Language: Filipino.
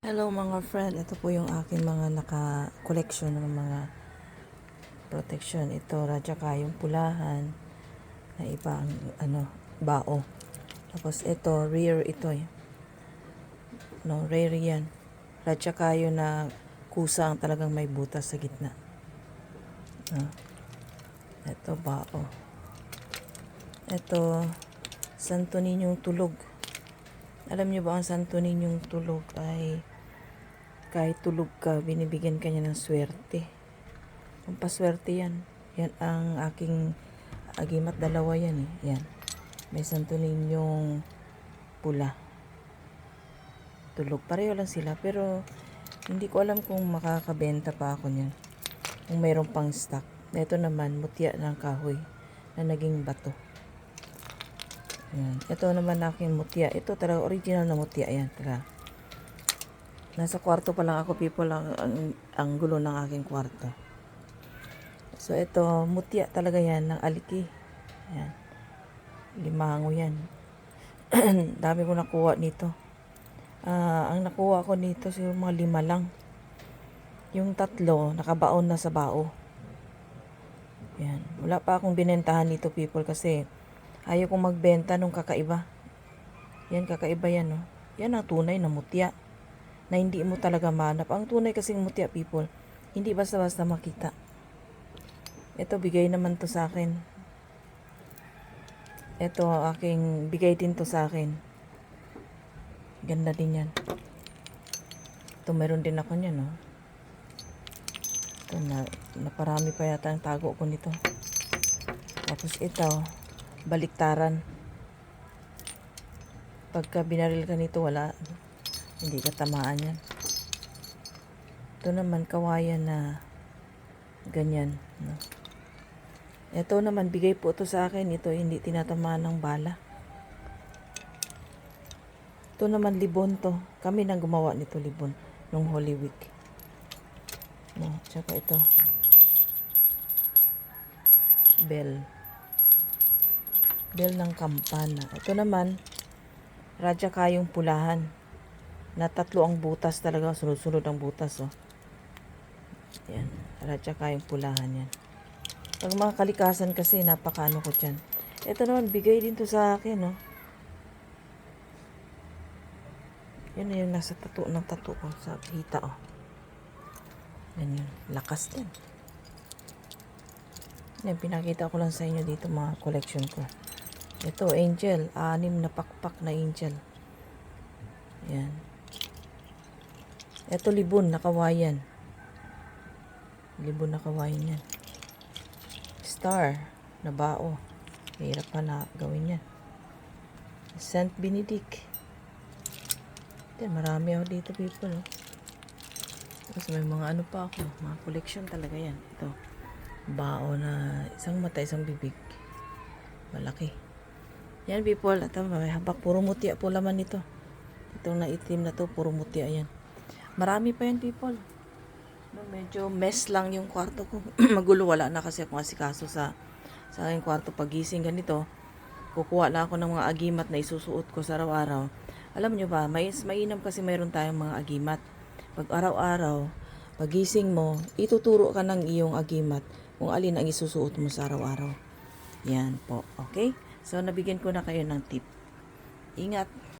Hello mga friend, ito po yung aking mga naka-collection ng mga protection. Ito, radyaka yung pulahan na ibang bao. Tapos ito, rare ito eh. No, rare yan. Radyaka yung na kusang talagang may butas sa gitna. Ito, bao. Ito, Santo Niñong tulog. Alam niyo ba ang Santo Niñong tulog ay kahit tulog ka, binibigyan ka niya ng swerte. Ang paswerte yan. Yan ang aking agimat, dalawa yan eh. Yan. May Santo Niñong pula. Tulog. Pareho lang sila. Pero hindi ko alam kung makakabenta pa ako niyan. Kung mayroon pang stock. Ito naman, mutya ng kahoy na naging bato. Yan. Ito naman aking mutya. Ito talaga original na mutya yan. Talaga. Nasa kwarto pa lang ako, people, ang gulo ng aking kwarto. So, ito, mutya talaga yan ng aliki. Yan. Limango yan. Dami ko nakuha nito. Ang nakuha ko nito, siguro mga 5 lang. Yung 3, nakabaon na sa bao. Yan. Wala pa akong binentahan nito, people, kasi ayaw kong magbenta nung kakaiba. Yan, kakaiba yan, no? Yan ang tunay na mutya. Na hindi mo talaga mahanap. Ang tunay kasing mutya, people, hindi basta-basta makita. Ito, bigay naman to sa akin. Ito, aking bigay din to sa akin. Ganda din yan. Ito, meron din ako niyan, no? Ito, naparami pa yata ang tago ko nito. Tapos ito, baliktaran. Pagka binaril ka nito, wala. Hindi ka tamaan yan. Ito naman, kawayan na ganyan, no? Ito naman, bigay po ito sa akin. Ito, hindi tinatamaan ng bala. Ito naman, libon to. Kami nang gumawa nito, libon, nung Holy Week. No, tsaka ito. Bell. Bell ng kampana. Ito naman, radyaka yung pulahan. Na 3 ang butas talaga. Sunod-sunod ang butas, oh. Yan. Radyaka yung pulahan yan. Pag mga kalikasan kasi, napakaano ko dyan. Ito naman, bigay din to sa akin, oh. Yan na yung nasa tattoo ng tattoo ko sa hita, oh. Yan yun. Lakas din. Yan, pinakita ko lang sa inyo dito mga collection ko. Ito, angel. 6 na pakpak na angel. Yan. Ito, libon na kawayan. Libon na kawayan yan. Star na bao. Hirap pa na gawin yan. Saint Benedict. Yan, marami ako dito, people, oh. Tapos may mga ano pa ako. Mga collection talaga yan. Ito. Bao na isang mata, isang bibig. Malaki. Yan, people. Ito, may habak. Puro mutya po laman nito. Itong naitim na to, puro mutya yan. Marami pa yan, people. No, medyo mess lang yung kwarto ko. Magulo, wala na kasi akong asikaso sa aking kwarto. Pagising ganito, kukuha na ako ng mga agimat na isusuot ko sa araw-araw. Alam nyo ba, mainam kasi mayroon tayong mga agimat. Pag araw-araw, pagising mo, ituturo ka ng iyong agimat kung alin ang isusuot mo sa araw-araw. Yan po, okay? So, nabigyan ko na kayo ng tip. Ingat!